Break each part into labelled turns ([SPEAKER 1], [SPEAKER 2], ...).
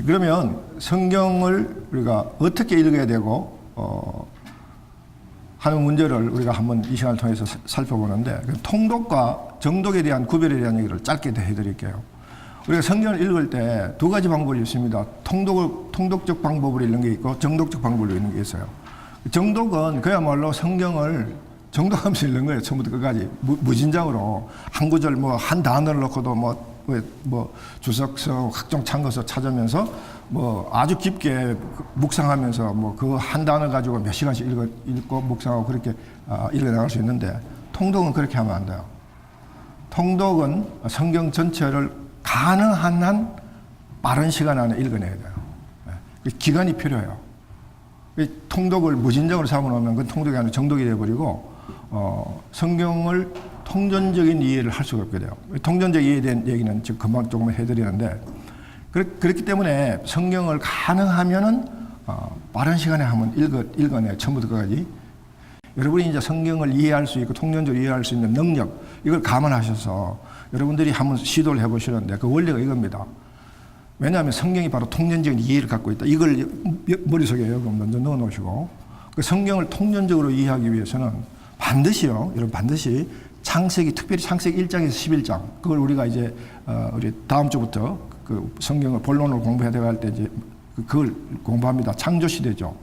[SPEAKER 1] 그러면 성경을 우리가 어떻게 읽어야 되고 하는 문제를 우리가 한번 이 시간을 통해서 살펴보는데, 통독과 정독에 대한 구별에 대한 얘기를 짧게 해드릴게요. 우리가 성경을 읽을 때 두 가지 방법이 있습니다. 통독적 방법으로 읽는 게 있고 정독적 방법으로 읽는 게 있어요. 정독은 그야말로 성경을 정독하면서 읽는 거예요. 처음부터 끝까지 무진장으로 한 구절 한 단어를 넣고도 주석서 각종 참고서 찾으면서 아주 깊게 묵상하면서 그 한 단어 가지고 몇 시간씩 읽고 묵상하고 그렇게 읽어나갈 수 있는데, 통독은 그렇게 하면 안 돼요. 통독은 성경 전체를 가능한 한 빠른 시간 안에 읽어내야 돼요. 기간이 필요해요. 통독을 무진장으로 삼아놓으면 그건 통독이 아니라 정독이 되어버리고 성경을 통전적인 이해를 할 수가 없게 돼요. 통전적 이해에 대한 얘기는 지금 금방 조금 해드리는데, 그렇기 때문에 성경을 가능하면은 빠른 시간에 한번 읽어내요. 처음부터 끝까지. 여러분이 이제 성경을 이해할 수 있고 통전적으로 이해할 수 있는 능력, 이걸 감안하셔서 여러분들이 한번 시도를 해보시는데, 그 원리가 이겁니다. 왜냐하면 성경이 바로 통전적인 이해를 갖고 있다. 이걸 머릿속에 여러분 먼저 넣어 놓으시고, 그 성경을 통전적으로 이해하기 위해서는 반드시요, 여러분 반드시 창세기, 특별히 창세기 1장에서 11장, 그걸 우리가 이제 우리 다음 주부터 그 성경을 본론으로 공부해야 될 때 이제 그걸 공부합니다. 창조 시대죠.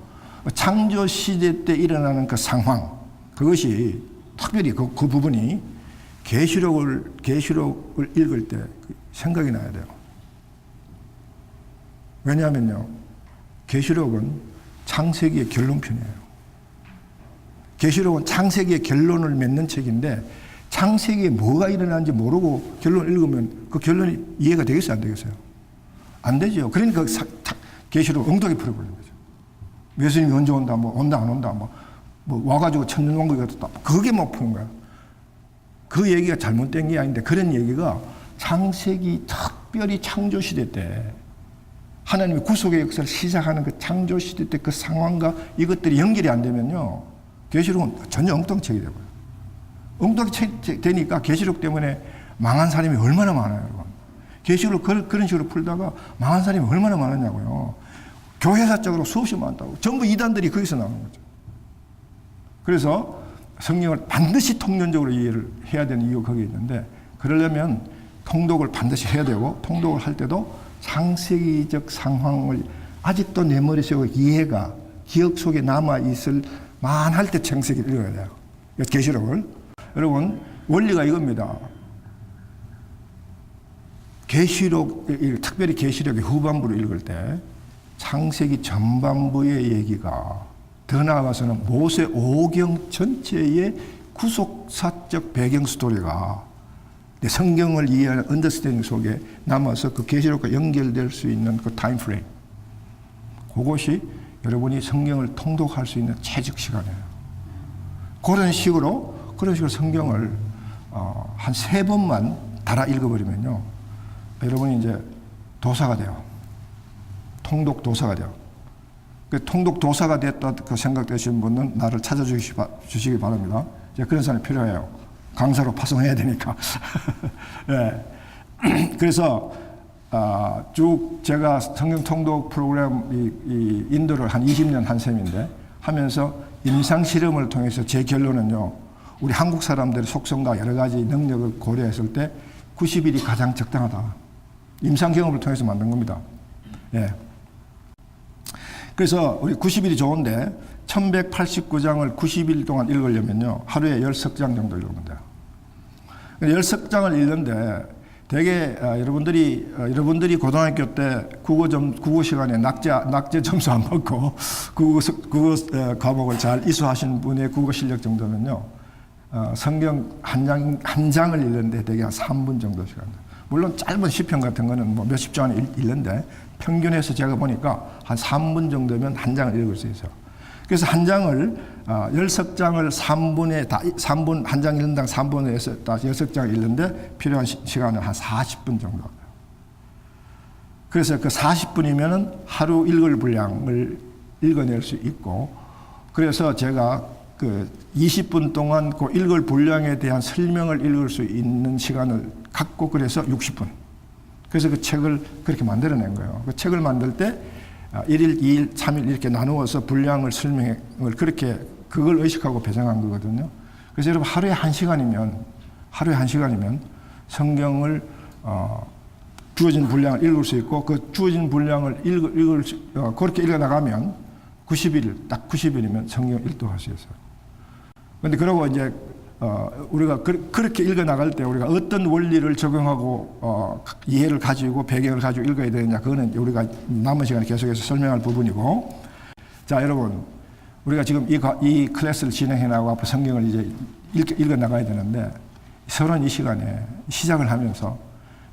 [SPEAKER 1] 창조 시대 때 일어나는 그 상황, 그것이 특별히 그 부분이 계시록을 읽을 때 생각이 나야 돼요. 왜냐하면요, 계시록은 창세기의 결론편이에요. 계시록은 창세기의 결론을 맺는 책인데, 창세기에 뭐가 일어나는지 모르고 결론을 읽으면 그 결론이 이해가 되겠어요, 안 되겠어요? 안 되죠. 그러니까 계시록 엉덩이 풀어버리는 거죠. 예수님이 언제 온다, 온다 안 온다, 와가지고 천년왕국이 어떻다, 그게 푸는 거야. 그 얘기가 잘못된 게 아닌데, 그런 얘기가 창세기 특별히 창조 시대 때 하나님의 구속의 역사를 시작하는 그 창조 시대 때 그 상황과 이것들이 연결이 안 되면요, 계시록은 전혀 엉뚱책이 되고요. 엉뚱책 되니까 계시록 때문에 망한 사람이 얼마나 많아요, 여러분. 계시록 그런 식으로 풀다가 망한 사람이 얼마나 많았냐고요. 교회사적으로 수없이 많다고. 전부 이단들이 거기서 나오는 거죠. 그래서 성경을 반드시 통념적으로 이해를 해야 되는 이유가 거기에 있는데, 그러려면 통독을 반드시 해야 되고, 통독을 할 때도 창세기적 상황을 아직도 내 머릿속에 이해가, 기억 속에 남아있을 만할 때 창세기를 읽어야 돼요. 계시록을. 여러분, 원리가 이겁니다. 계시록, 특별히 계시록의 후반부를 읽을 때 창세기 전반부의 얘기가, 더 나아가서는 모세 오경 전체의 구속사적 배경 스토리가 내 성경을 이해하는 언더스탠딩 속에 남아서 그 계시록과 연결될 수 있는 그 타임 프레임, 그것이 여러분이 성경을 통독할 수 있는 최적 시간이에요. 그런 식으로 성경을 한 3번만 달아 읽어버리면요, 여러분이 이제 도사가 돼요. 통독 도사가 돼요. 그 통독 도사가 됐다 그 생각되시는 분은 나를 찾아주시기 바랍니다. 이제 그런 사람이 필요해요. 강사로 파송해야 되니까. 네. 그래서 쭉 제가 성경 통독 프로그램 인도를 한 20년 한 셈인데, 하면서 임상 실험을 통해서 제 결론은요, 우리 한국 사람들의 속성과 여러 가지 능력을 고려했을 때 90일이 가장 적당하다. 임상 경험을 통해서 만든 겁니다. 예. 그래서 우리 90일이 좋은데 1189장을 90일 동안 읽으려면요, 하루에 10석 정도 읽으면 돼요. 10석장을 읽는데 되게 여러분들이 고등학교 때 국어 시간에 낙제 점수 안 받고 국어 과목을 잘 이수하신 분의 국어 실력 정도면요, 성경 한 장을 읽는데 되게 한 3분 정도 시간. 물론 짧은 시편 같은 거는 몇십 장 안에 읽는데, 평균해서 제가 보니까 한 3분 정도면 한 장을 읽을 수 있어요. 그래서 한 장을 10석장을 3분 한 장 읽는 당 3분에서 10장 읽는데 필요한 시간은 한 40분 정도. 그래서 그 40분이면은 하루 읽을 분량을 읽어낼 수 있고, 그래서 제가 그 20분 동안 그 읽을 분량에 대한 설명을 읽을 수 있는 시간을 갖고, 그래서 60분. 그래서 그 책을 그렇게 만들어낸 거예요. 그 책을 만들 때 1일, 2일, 3일 이렇게 나누어서 분량을 설명을 그렇게 그걸 의식하고 배정한 거거든요. 그래서 여러분 하루에 1시간이면 성경을 주어진 분량을 읽을 수 있고 그 주어진 분량을 그렇게 읽어 나가면 90일, 딱 90일이면 성경 1도 할 수 있어요. 그런데 그러고 이제 우리가 그렇게 읽어 나갈 때 우리가 어떤 원리를 적용하고 이해를 가지고 배경을 가지고 읽어야 되느냐, 그거는 우리가 남은 시간에 계속해서 설명할 부분이고, 자 여러분, 우리가 지금 이 클래스를 진행해 나가고 앞으로 성경을 이제 읽어 나가야 되는데, 서론 이 시간에 시작을 하면서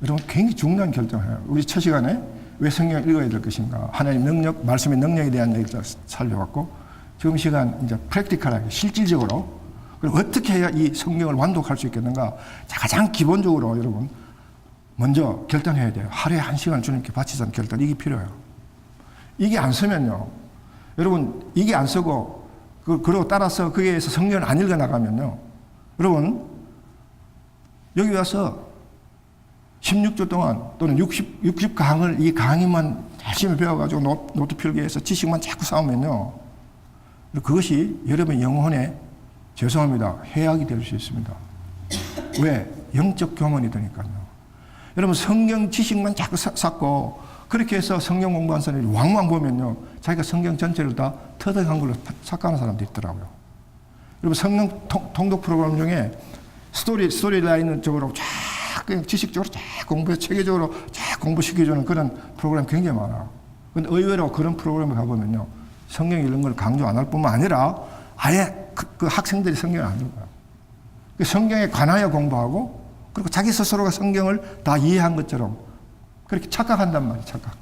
[SPEAKER 1] 여러분 굉장히 중요한 결정을 해요. 우리 첫 시간에 왜 성경을 읽어야 될 것인가, 하나님 능력, 말씀의 능력에 대한 얘기를 살펴봤고, 지금 시간 이제 프랙티컬하게 실질적으로 그리고 어떻게 해야 이 성경을 완독할 수 있겠는가, 가장 기본적으로 여러분 먼저 결단해야 돼요. 하루에 1시간 주님께 바치자는 결단, 이게 필요해요. 이게 안 서면요, 여러분 이게 안 서고 그러고 따라서 거기에 의해서 성경을 안 읽어 나가면요, 여러분 여기 와서 16주 동안 또는 60강을 이 강의만 열심히 배워가지고 노트 필기해서 지식만 자꾸 쌓으면요, 그것이 여러분의 영혼에, 죄송합니다, 해악이 될 수 있습니다. 왜? 영적 교만이 되니까요. 여러분 성경 지식만 자꾸 쌓고 그렇게 해서 성경 공부한 사람이 왕왕 보면요, 자기가 성경 전체를 다 터득한 걸로 착각하는 사람도 있더라고요. 여러분 성경 통독 프로그램 중에 스토리라인 쪽으로 쫙 그냥 지식적으로 쫙 공부해, 체계적으로 쫙 공부시켜주는 그런 프로그램 굉장히 많아. 근데 의외로 그런 프로그램에 가보면요, 성경 읽는 걸 강조 안 할 뿐만 아니라 아예 그 학생들이 성경을 안 읽어요. 성경에 관하여 공부하고, 그리고 자기 스스로가 성경을 다 이해한 것처럼 그렇게 착각한단 말이에요, 착각.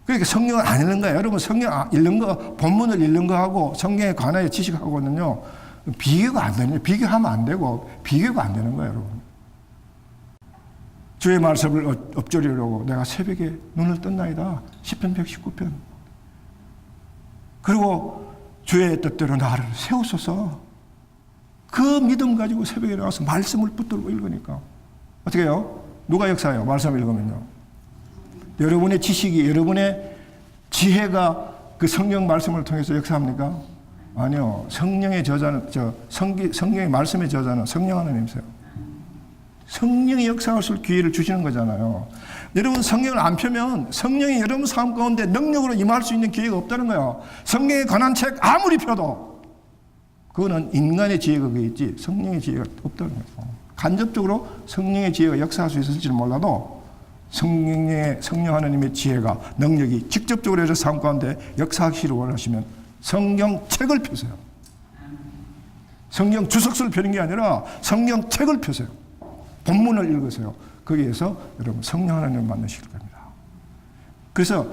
[SPEAKER 1] 그러니까 성경을 안 읽는 거예요. 여러분 성경 읽는 거, 본문을 읽는 거하고 성경에 관하여 지식하고는요, 비교가 안 되는, 비교하면 안 되고 비교가 안 되는 거예요, 여러분. 주의 말씀을 엎조리려고 내가 새벽에 눈을 떴나이다. 시편 119편. 그리고 주의 뜻대로 나를 세우소서. 그 믿음 가지고 새벽에 나와서 말씀을 붙들고 읽으니까 어떻게 해요? 누가 역사해요? 말씀을 읽으면요, 여러분의 지식이, 여러분의 지혜가 그 성경 말씀을 통해서 역사합니까? 아니요. 성령의 저자는, 성경의 말씀의 저자는 성령 하나님이세요. 성령이 역사할 수 있는 기회를 주시는 거잖아요. 여러분 성경을 안 펴면 성령이 여러분 삶 가운데 능력으로 임할 수 있는 기회가 없다는 거예요. 성경에 관한 책 아무리 펴도 그거는 인간의 지혜가 그게 있지 성령의 지혜가 없다는 거예요. 간접적으로 성령의 지혜가 역사할 수 있을지는 몰라도 성령 하나님의 지혜가, 능력이 직접적으로 여러 삶 가운데 역사하기를 원하시면 성경 책을 펴세요. 성경 주석서를 펴는 게 아니라 성경 책을 펴세요. 본문을 읽으세요. 거기에서 여러분 성령 하나님을 만나실 겁니다. 그래서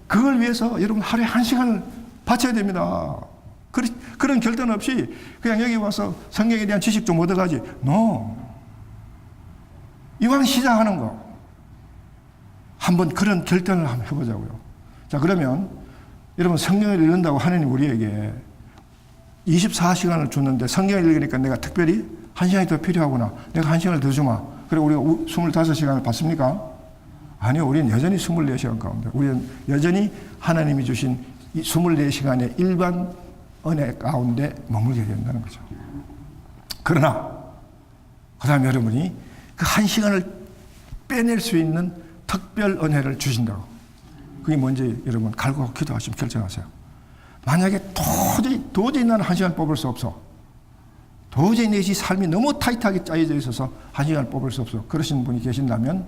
[SPEAKER 1] 그걸 위해서 여러분 하루에 1시간을 바쳐야 됩니다. 그런 결단 없이 그냥 여기 와서 성경에 대한 지식 좀 얻어가지. No. 이왕 시작하는 거 한번 그런 결단을 한번 해보자고요. 자, 그러면 여러분 성경을 읽는다고 하나님 우리에게 24시간을 줬는데 성경을 읽으니까 내가 특별히 1시간이 더 필요하구나, 내가 1시간을 더 주마, 그리고 우리가 25시간을 받습니까? 아니요. 우리는 여전히 24시간 가운데, 우리는 여전히 하나님이 주신 이 24시간의 일반 은혜 가운데 머물게 된다는 거죠. 그러나 그 다음에 여러분이 그 1시간을 빼낼 수 있는 특별 은혜를 주신다고. 그게 뭔지 여러분 갈고 기도하시면 결정하세요. 만약에 도저히 나는 1시간 뽑을 수 없어, 도저히 내 삶이 너무 타이트하게 짜여져 있어서 1시간 뽑을 수 없어, 그러신 분이 계신다면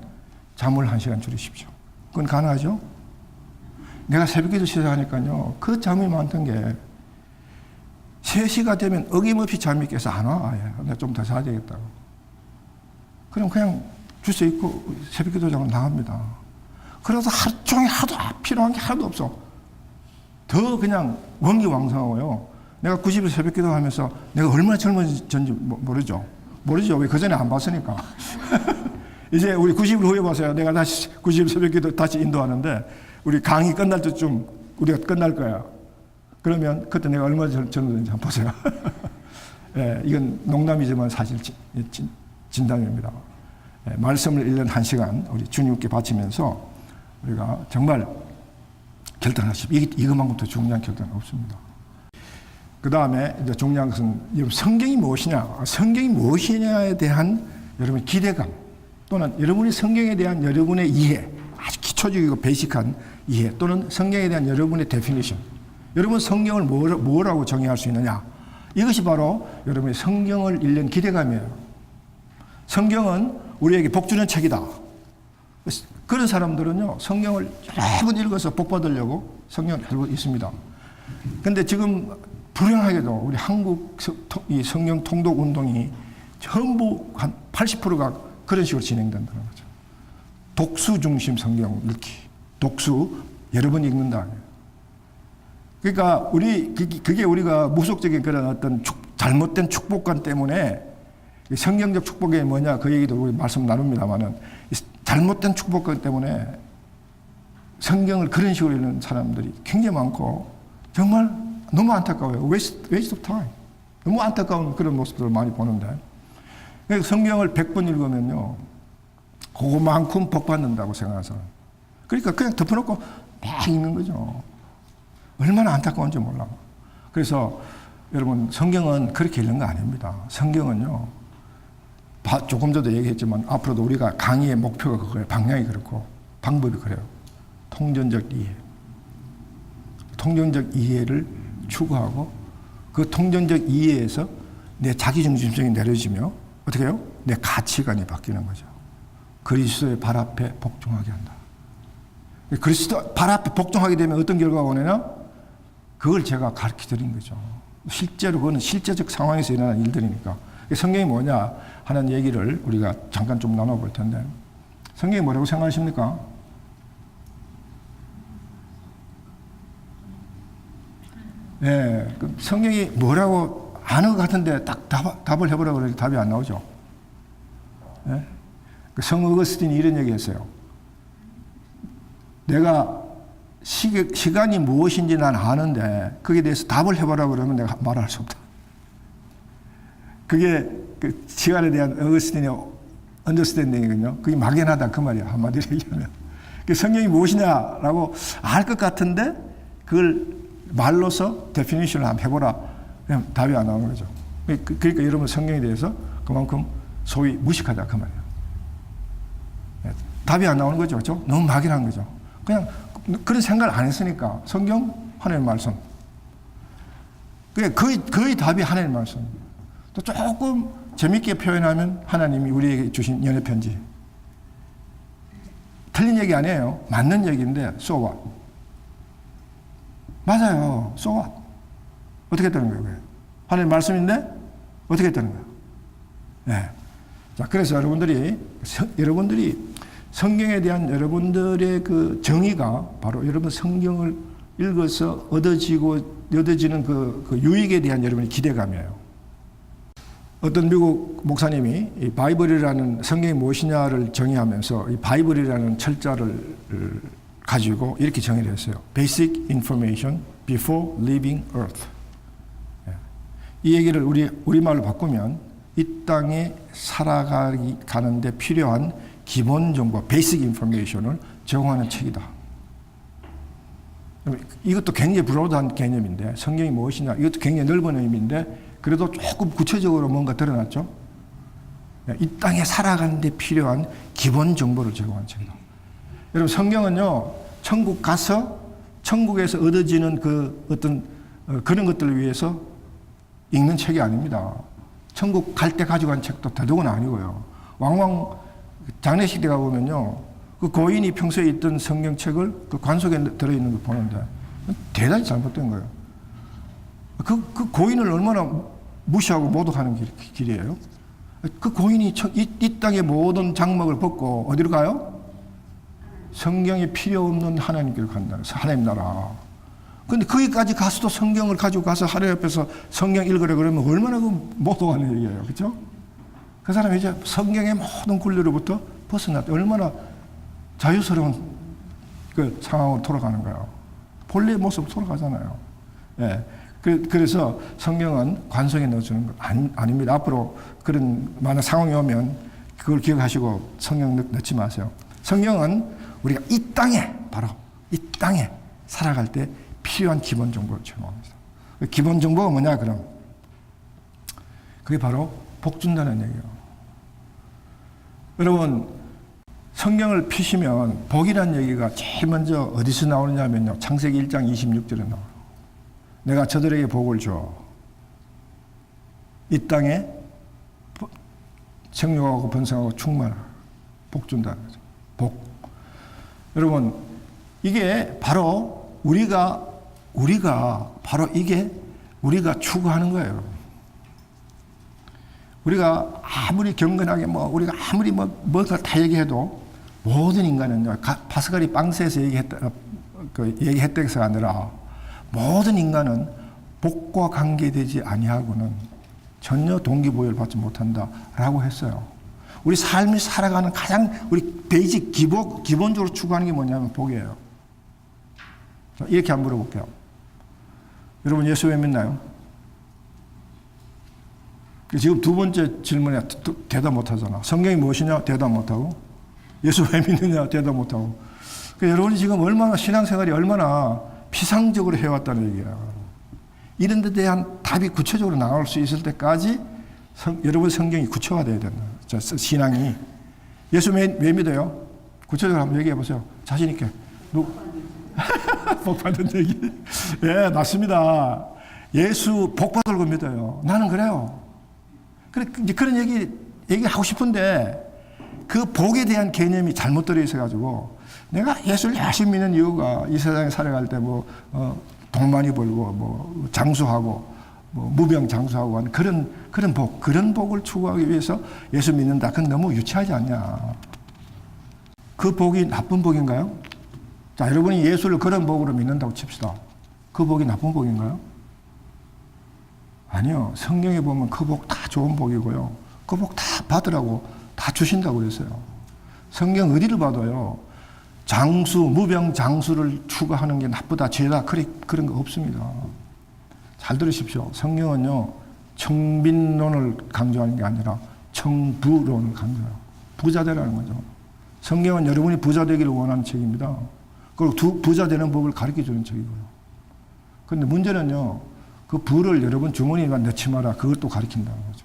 [SPEAKER 1] 잠을 1시간 줄이십시오. 그건 가능하죠? 내가 새벽에도 시작하니까요, 그 잠이 많던 게 3시가 되면 어김없이 잠이 깨서 안 와. 내가 좀 더 자야 되겠다고. 그럼 그냥 주스 입고 새벽 기도장을 나갑니다. 그래서 하루 종일 하도 필요한 게 하나도 없어. 더 그냥 원기왕성하고요. 내가 90일 새벽 기도하면서 내가 얼마나 젊어졌는지 모르죠. 왜 그전에 안 봤으니까. 이제 우리 90일 후에 봐서요. 내가 다시 90일 새벽 기도 다시 인도하는데 우리 강의 끝날 때쯤 우리가 끝날 거야. 그러면 그때 내가 얼마나 젊어졌는지 한번 보세요. 예, 이건 농담이지만 사실 진담입니다. 말씀을 읽는 1시간 우리 주님께 바치면서 우리가 정말 결단하십시오. 이것만큼 더 중요한 결단은 없습니다. 그 다음에 이제 중요한 것은 여러분 성경이 무엇이냐, 성경이 무엇이냐에 대한 여러분의 기대감 또는 여러분이 성경에 대한 여러분의 이해, 아주 기초적이고 베이직한 이해 또는 성경에 대한 여러분의 데피니션, 여러분 성경을 뭐라고 정의할 수 있느냐, 이것이 바로 여러분의 성경을 읽는 기대감이에요. 성경은 우리에게 복 주는 책이다. 그런 사람들은요 성경을 여러 번 읽어서 복 받으려고 성경을 알고 있습니다. 그런데 지금 불행하게도 우리 한국 이 성경 통독 운동이 전부 한 80%가 그런 식으로 진행된다는 거죠. 독수 중심 성경 읽기, 독수 여러 번 읽는다. 그러니까 그게 우리가 무속적인 그런 어떤 잘못된 축복관 때문에 성경적 축복이 뭐냐 그 얘기도 우리 말씀 나눕니다만은 잘못된 축복관 때문에 성경을 그런 식으로 읽는 사람들이 굉장히 많고 정말 너무 안타까워요. waste of time. 너무 안타까운 그런 모습들을 많이 보는데 성경을 100번 읽으면요 그거만큼 복 받는다고 생각해서 그러니까 그냥 덮어놓고 막 읽는 거죠. 얼마나 안타까운지 몰라. 그래서 여러분 성경은 그렇게 읽는 거 아닙니다. 성경은요 조금 전에도 얘기했지만 앞으로도 우리가 강의의 목표가 그거예요. 방향이 그렇고 방법이 그래요. 통전적 이해. 통전적 이해를 추구하고 그 통전적 이해에서 내 자기중심성이 내려지며 어떻게 해요? 내 가치관이 바뀌는 거죠. 그리스도의 발 앞에 복종하게 한다. 그리스도 발 앞에 복종하게 되면 어떤 결과가 오느냐? 그걸 제가 가르쳐 드린 거죠. 실제로 그거는 실제적 상황에서 일어나는 일들이니까. 성경이 뭐냐 하는 얘기를 우리가 잠깐 좀 나눠볼 텐데 성경이 뭐라고 생각하십니까? 네, 성경이 뭐라고 아는 것 같은데 딱 답을 해보라고 그러니 답이 안 나오죠. 네? 성 어거스틴이 이런 얘기했어요. 내가 시간이 무엇인지 난 아는데 거기에 대해서 답을 해보라고 그러면 내가 말할 수 없다. 그게 그 시간에 대한 어거스틴의 언더스탠딩이거든요. 그게 막연하다 그 말이야 한마디로 얘기하면. 성경이 무엇이냐라고 알 것 같은데 그걸 말로서 데피니션을 한번 해보라. 그냥 답이 안 나오는 거죠. 그러니까 여러분 성경에 대해서 그만큼 소위 무식하다 그 말이에요. 답이 안 나오는 거죠. 그렇죠? 너무 막연한 거죠. 그냥 그런 생각을 안 했으니까 성경 하나님의 말씀. 거의 답이 하나님의 말씀. 또 조금 재밌게 표현하면 하나님이 우리에게 주신 연애 편지. 틀린 얘기 아니에요. 맞는 얘기인데 so what? 맞아요. so what? 어떻게 되는 거예요? 하나님 말씀인데 어떻게 되는 거예요? 네. 자, 그래서 여러분들이 성경에 대한 여러분들의 그 정의가 바로 여러분 성경을 읽어서 얻어지는 그 유익에 대한 여러분의 기대감이에요. 어떤 미국 목사님이 이 바이블이라는 성경이 무엇이냐를 정의하면서 이 바이블이라는 철자를 가지고 이렇게 정의를 했어요. Basic information before leaving earth. 이 얘기를 우리말로 바꾸면 이 땅에 살아가는데 필요한 기본 정보, 베이직 인포메이션을 제공하는 책이다. 이것도 굉장히 브로드한 개념인데 성경이 무엇이냐 이것도 굉장히 넓은 의미인데 그래도 조금 구체적으로 뭔가 드러났죠. 이 땅에 살아가는데 필요한 기본 정보를 제공하는 책이다. 여러분 성경은요 천국 가서 천국에서 얻어지는 그 어떤 그런 것들을 위해서 읽는 책이 아닙니다. 천국 갈 때 가지고 간 책도 더더군 아니고요. 왕왕 장례식 때 가보면요. 그 고인이 평소에 있던 성경책을 그 관 속에 들어있는 걸 보는데 대단히 잘못된 거예요. 그 고인을 얼마나 무시하고 모독하는 길이에요. 그 고인이 이 땅의 모든 장막을 벗고 어디로 가요? 성경이 필요 없는 하나님께로 간다. 하나님 나라. 근데 거기까지 가서도 성경을 가지고 가서 하나님 앞에서 성경 읽으라 그러면 얼마나 그 모독하는 얘기예요. 그렇죠? 그 사람이 이제 성경의 모든 굴레로부터 벗어났다. 얼마나 자유스러운 그 상황으로 돌아가는 거예요. 본래의 모습으로 돌아가잖아요. 예. 그래서 성경은 관성에 넣어주는 것 아닙니다. 앞으로 그런 많은 상황이 오면 그걸 기억하시고 성경 넣지 마세요. 성경은 우리가 이 땅에, 바로 이 땅에 살아갈 때 필요한 기본 정보를 제공합니다. 기본 정보가 뭐냐, 그럼? 그게 바로 복 준다는 얘기예요. 여러분, 성경을 피시면 복이라는 얘기가 제일 먼저 어디서 나오느냐면요. 창세기 1장 26절에 나와요. 내가 저들에게 복을 줘. 이 땅에 생육하고 번성하고 충만하라. 복 준다는 거죠. 복. 여러분, 이게 바로 우리가 바로 이게 우리가 추구하는 거예요. 우리가 아무리 경건하게 우리가 아무리 뭐가 다 얘기해도 모든 인간은요, 파스칼이 빵세에서 얘기했다고가 아니라 모든 인간은 복과 관계되지 아니하고는 전혀 동기부여를 받지 못한다라고 했어요. 우리 삶이 살아가는 가장 우리 베이직 기본적으로 추구하는 게 뭐냐면 복이에요. 이렇게 한번 물어볼게요. 여러분 예수 왜 믿나요? 지금 두 번째 질문에 대답 못하잖아. 성경이 무엇이냐? 대답 못하고. 예수 왜 믿느냐? 대답 못하고. 그러니까 여러분이 지금 얼마나 신앙생활이 얼마나 피상적으로 해왔다는 얘기야. 이런 데 대한 답이 구체적으로 나올 수 있을 때까지 여러분 성경이 구체화돼야 된다. 신앙이. 예수 왜 믿어요? 구체적으로 한번 얘기해 보세요. 자신 있게. 복 받는 얘기. 예, 맞습니다. 예수 복 받을 거 믿어요. 나는 그래요. 그런 얘기하고 싶은데 그 복에 대한 개념이 잘못 들어 있어가지고 내가 예수를 열심히 믿는 이유가 이 세상에 살아갈 때 돈 많이 벌고 장수하고 무병 장수하고 하는 그런 복을 추구하기 위해서 예수 믿는다. 그건 너무 유치하지 않냐. 그 복이 나쁜 복인가요? 자, 여러분이 예수를 그런 복으로 믿는다고 칩시다. 그 복이 나쁜 복인가요? 아니요. 성경에 보면 그 복 다 좋은 복이고요. 그 복 다 받으라고 다 주신다고 그랬어요. 성경 어디를 봐도요. 장수, 무병 장수를 추구하는 게 나쁘다, 죄다, 그런 거 없습니다. 잘 들으십시오. 성경은요. 청빈론을 강조하는 게 아니라 청부론을 강조해요. 부자 되라는 거죠. 성경은 여러분이 부자 되기를 원하는 책입니다. 그리고 부자 되는 법을 가르쳐 주는 책이고요. 그런데 문제는요. 그 부를 여러분 주머니에 넣지 마라. 그걸 또 가르친다는 거죠.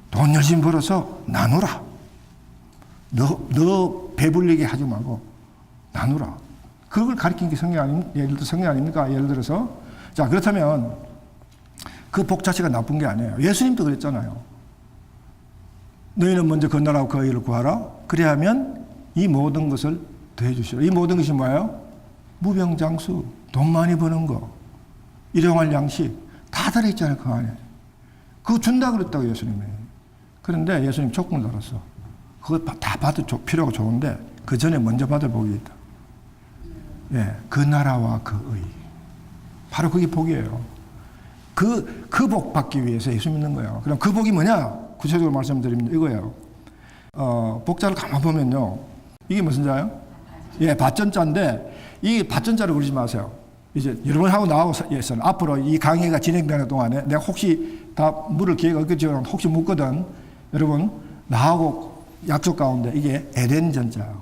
[SPEAKER 1] 돈 열심히 벌어서 나누라. 너 배불리게 하지 말고 나누라. 그걸 가르친 게 예를 들어 성경 아닙니까? 예를 들어서. 자, 그렇다면 그 복 자체가 나쁜 게 아니에요. 예수님도 그랬잖아요. 너희는 먼저 건너라고 그 의를 구하라. 그래야 하면 이 모든 것을 더해 주시라. 이 모든 것이 뭐예요? 무병장수, 돈 많이 버는 거, 일용할 양식 다 들어있잖아요. 그 안에. 그거 준다 그랬다고 예수님이. 그런데 예수님 조건을 달았어. 그거 다 받을 필요가 좋은데 그 전에 먼저 받을 복이 있다. 예, 그 나라와 그 의. 바로 그게 복이에요. 그 복 받기 위해서 예수 믿는 거예요. 그럼 그 복이 뭐냐? 구체적으로 말씀드리면 이거예요. 복자를 가만 보면요. 이게 무슨 자예요? 예, 밭전자인데 이 밭전자를 그러지 마세요. 이제 여러분하고 나하고 위해서는 앞으로 이 강의가 진행되는 동안에 내가 혹시 다 물을 기회가 없겠지만 혹시 묻거든. 여러분 나하고 약속 가운데 이게 에덴 전자예요.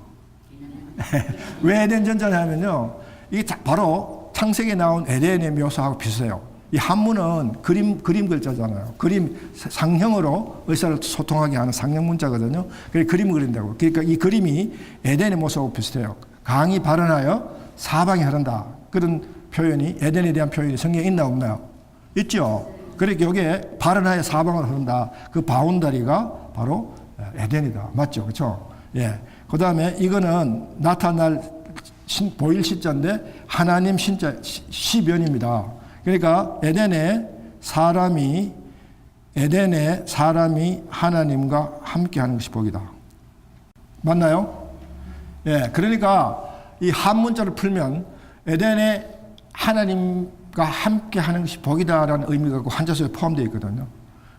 [SPEAKER 1] 왜 에덴 전자냐면요. 이게 바로 창세기에 나온 에덴의 묘사하고 비슷해요. 이 한문은 그림 글자잖아요. 그림 상형으로 의사를 소통하게 하는 상형 문자거든요. 그래서 그림을 그린다고. 그러니까 이 그림이 에덴의 모습하고 비슷해요. 강이 발현하여 사방에 흐른다. 그런 표현이 에덴에 대한 표현이 성경에 있나 없나요? 있죠. 그러니까 여기에 발현하여 사방으로 흐른다. 그 바운다리가 바로 에덴이다. 맞죠? 그렇죠? 예. 그다음에 이거는 나타날 보일 시자인데 하나님 신자 시변입니다. 그러니까 에덴에 사람이 하나님과 함께하는 것이 복이다. 맞나요? 예. 그러니까 이 한문자를 풀면 에덴에 하나님과 함께하는 것이 복이다라는 의미가 그 한자소에 포함되어 있거든요.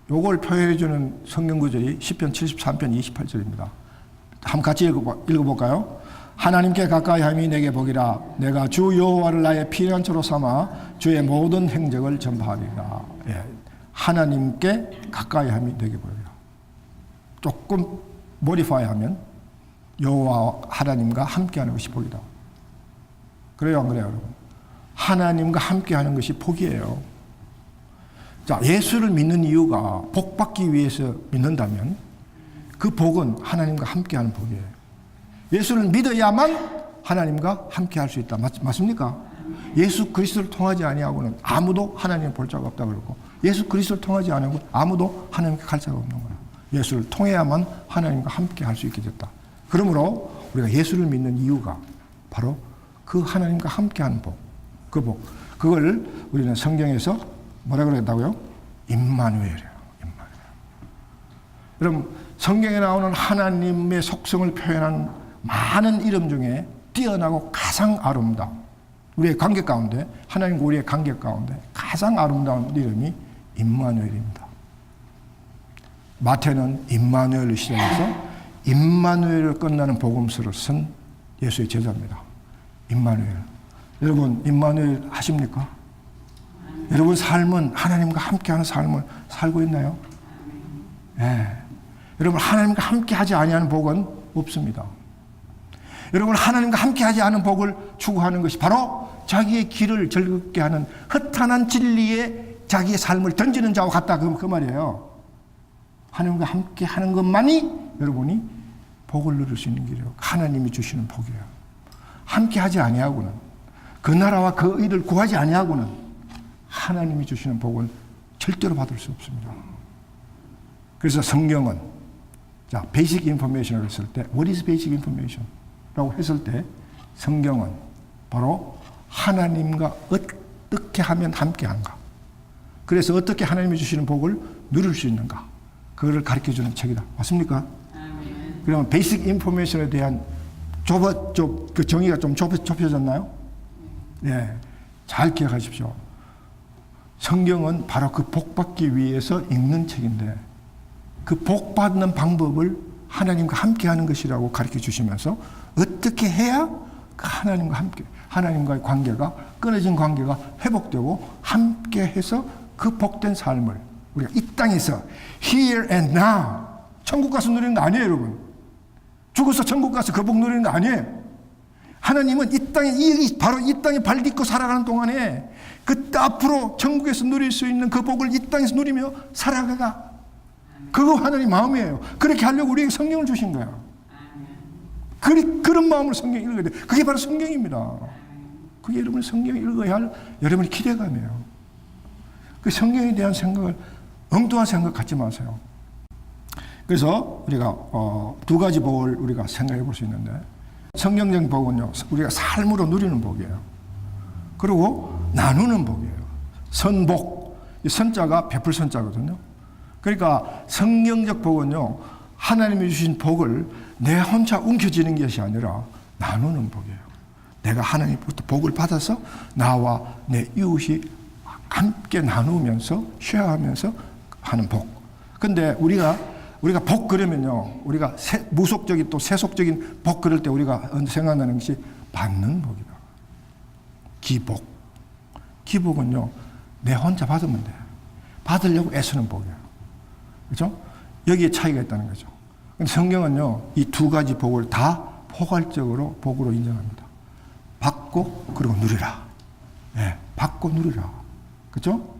[SPEAKER 1] 요걸 표현해주는 성경 구절이 시편 73편 28절입니다. 한번 같이 읽어볼까요? 하나님께 가까이 함이 내게 복이라. 내가 주 여호와를 나의 피난처로 삼아 주의 모든 행적을 전파하리라. 예. 하나님께 가까이 함이 내게 복이라. 조금 모디파이하면 여호와 하나님과 함께하는 것이 복이다. 그래요, 안 그래요, 여러분? 하나님과 함께하는 것이 복이에요. 자, 예수를 믿는 이유가 복 받기 위해서 믿는다면 그 복은 하나님과 함께하는 복이에요. 예수를 믿어야만 하나님과 함께할 수 있다. 맞습니까? 예수 그리스도를 통하지 아니하고는 아무도 하나님을 볼 자가 없다 그러고, 예수 그리스도를 통하지 않으면 아무도 하나님께 갈 자가 없는 거야. 예수를 통해야만 하나님과 함께 할 수 있게 됐다. 그러므로 우리가 예수를 믿는 이유가 바로 그 하나님과 함께하는 복, 그 복, 그걸 우리는 성경에서 뭐라 그랬다고요? 임마누엘이에요. 임마누엘. 여러분, 성경에 나오는 하나님의 속성을 표현한 많은 이름 중에 뛰어나고 가장 아름다운, 우리의 관계 가운데, 하나님과 우리의 관계 가운데 가장 아름다운 이름이 임마누엘입니다. 마태는 임마누엘을 시작해서 임마누엘을 끝나는 복음서를 쓴 예수의 제자입니다. 임마누엘. 여러분, 임마누엘 하십니까? 여러분 삶은 하나님과 함께하는 삶을 살고 있나요? 네. 여러분, 하나님과 함께하지 아니하는 복은 없습니다. 여러분, 하나님과 함께하지 않은 복을 추구하는 것이 바로 자기의 길을 즐겁게 하는 허탄한 진리에 자기의 삶을 던지는 자와 같다, 그 말이에요. 하나님과 함께하는 것만이 여러분이 복을 누릴 수 있는 길이에요. 하나님이 주시는 복이에요. 함께하지 아니하고는, 그 나라와 그 의를 구하지 아니하고는 하나님이 주시는 복은 절대로 받을 수 없습니다. 그래서 성경은, 자, 베이직 인포메이션을 했을 때, what is basic information? 라고 했을 때, 성경은 바로 하나님과 어떻게 하면 함께한가, 그래서 어떻게 하나님이 주시는 복을 누릴 수 있는가, 그거를 가르쳐주는 책이다. 맞습니까? 그러면 베이직 인포메이션에 대한 그 정의가 좀 좁혀졌나요? 예, 잘 기억하십시오. 성경은 바로 그 복 받기 위해서 읽는 책인데, 그 복 받는 방법을 하나님과 함께하는 것이라고 가르쳐 주시면서 어떻게 해야 하나님과 함께, 하나님과의 관계가, 끊어진 관계가 회복되고 함께해서 그 복된 삶을 우리가 이 땅에서 here and now, 천국 가서 누리는 거 아니에요, 여러분. 죽어서 천국 가서 그 복 누리는 거 아니에요. 하나님은 이 땅에, 바로 이 땅에 발 딛고 살아가는 동안에 그때 앞으로 천국에서 누릴 수 있는 그 복을 이 땅에서 누리며 살아가가, 그거 하나님 마음이에요. 그렇게 하려고 우리에게 성경을 주신 거예요. 그런 마음으로 성경 읽어야 돼. 그게 바로 성경입니다. 그게 여러분이 성경을 읽어야 할 여러분의 기대감이에요. 그 성경에 대한 생각을, 엉뚱한 생각 갖지 마세요. 그래서 우리가 두 가지 복을 우리가 생각해 볼 수 있는데, 성경적인 복은요, 우리가 삶으로 누리는 복이에요. 그리고 나누는 복이에요. 선복, 이 선자가 베풀 선자거든요. 그러니까 성경적 복은요, 하나님이 주신 복을 내 혼자 움켜쥐는 것이 아니라 나누는 복이에요. 내가 하나님부터 복을 받아서 나와 내 이웃이 함께 나누면서 쉐어하면서 하는 복. 근데 우리가 복 그러면요, 우리가 무속적인 또 세속적인 복 그럴 때 우리가 생각나는 것이 받는 복이다. 기복. 기복은요, 내 혼자 받으면 돼. 받으려고 애쓰는 복이에요. 그렇죠? 여기에 차이가 있다는 거죠. 근데 성경은요, 이 두 가지 복을 다 포괄적으로 복으로 인정합니다. 받고 그리고 누리라. 예, 받고 누리라. 그렇죠?